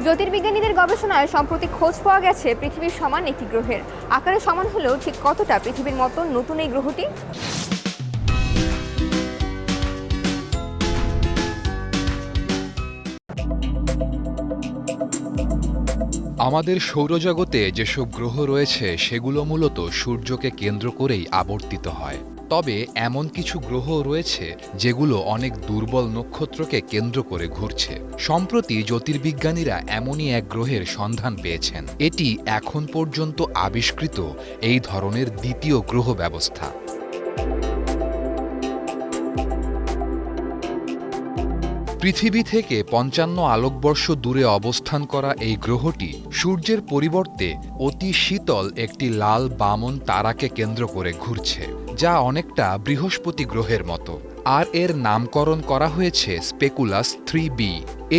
জ্যোতির্বিজ্ঞানীদের গবেষণায় সম্প্রতি খোঁজ পাওয়া গেছে পৃথিবীর সমান একটি গ্রহের। আকারে সমান হলেও ঠিক কতটা পৃথিবীর মতো নতুন এই গ্রহটি? আমাদের সৌরজগতে যেসব গ্রহ রয়েছে সেগুলো মূলত সূর্যকে কেন্দ্র করেই আবর্তিত হয়। তবে এমন কিছু গ্রহ রয়েছে যেগুলো অনেক দুর্বল নক্ষত্রকে কেন্দ্র করে ঘুরছে। সম্প্রতি জ্যোতির্বিজ্ঞানীরা এমনই এক গ্রহের সন্ধান পেয়েছেন। এটি এখন পর্যন্ত আবিষ্কৃত এই ধরনের দ্বিতীয় গ্রহ ব্যবস্থা। পৃথিবী থেকে ৫৫ আলোকবর্ষ দূরে অবস্থান করা এই গ্রহটি সূর্যের পরিবর্তে অতি শীতল একটি লাল বামন তারাকে কেন্দ্র করে ঘুরছে, যা অনেকটা বৃহস্পতি গ্রহের মতো। আর এর নামকরণ করা হয়েছে স্পেকুলাস 3b।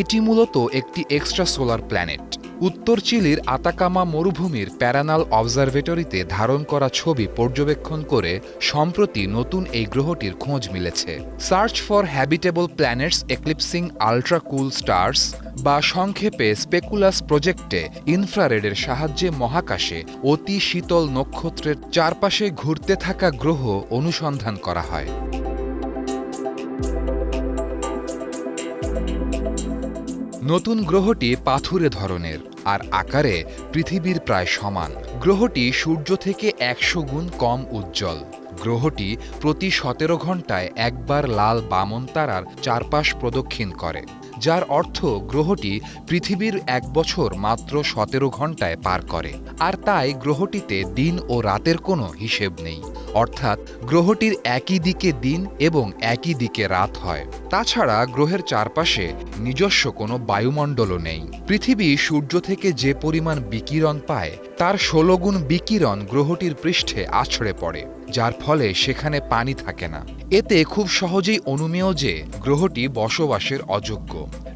এটি মূলত একটি এক্সট্রা সোলার প্ল্যানেট। উত্তর চিলির আতাকামা মরুভূমির প্যারানাল অবজারভেটরিতে ধারণ করা ছবি পর্যবেক্ষণ করে সম্প্রতি নতুন এই গ্রহটির খোঁজ মিলেছে। Search for habitable planets eclipsing ultra cool stars বা সংক্ষেপে স্পেকুলাস প্রজেক্টে ইনফ্রারেডের সাহায্যে মহাকাশে অতি শীতল নক্ষত্রের চারপাশে ঘুরতে থাকা গ্রহ অনুসন্ধান করা হয়। নতুন গ্রহটি পাথুরে ধরনের আর আকারে পৃথিবীর প্রায় সমান। গ্রহটি সূর্য থেকে ১০০ গুণ কম উজ্জ্বল। গ্রহটি প্রতি ১৭ ঘন্টায় একবার লাল বামন তারার চারপাশ প্রদক্ষিণ করে, যার অর্থ গ্রহটি পৃথিবীর ১ বছর মাত্র ১৭ ঘন্টায় পার করে। আর তাই গ্রহটিতে দিন ও রাতের কোনো হিসেব নেই, অর্থাৎ গ্রহটির একই দিকে দিন এবং একই দিকে রাত হয়। তাছাড়া গ্রহের চারপাশে নিজস্ব কোনো বায়ুমণ্ডলও নেই। পৃথিবী সূর্য থেকে যে পরিমাণ বিকিরণ পায় তার ১৬ গুণ বিকিরণ গ্রহটির পৃষ্ঠে আছড়ে পড়ে, যার ফলে সেখানে পানি থাকে না। এতে খুব সহজেই অনুমেয় যে গ্রহটি বসবাসের অযোগ্য।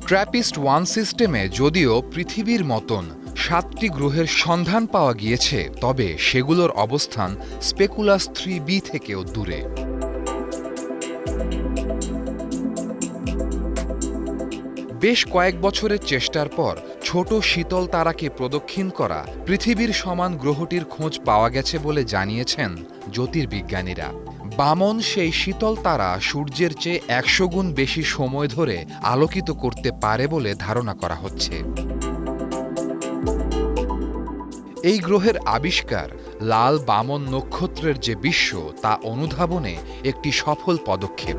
ট্র্যাপিস্ট-1 সিস্টেমে যদিও পৃথিবীর মতন ৭টি গ্রহের সন্ধান পাওয়া গিয়েছে, তবে সেগুলোর অবস্থান স্পেকুলাস 3b থেকেও দূরে। বেশ কয়েক বছরের চেষ্টার পর ছোট শীতল তারাকে প্রদক্ষিণ করা পৃথিবীর সমান গ্রহটির খোঁজ পাওয়া গেছে বলে জানিয়েছেন জ্যোতির্বিজ্ঞানীরা। বামন সেই শীতল তারা সূর্যের চেয়ে ১০০ গুণ বেশি সময় ধরে আলোকিত করতে পারে বলে ধারণা করা হচ্ছে। এই গ্রহের আবিষ্কার লাল বামন নক্ষত্রের যে বিশ্ব তা অনুধাবনে একটি সফল পদক্ষেপ।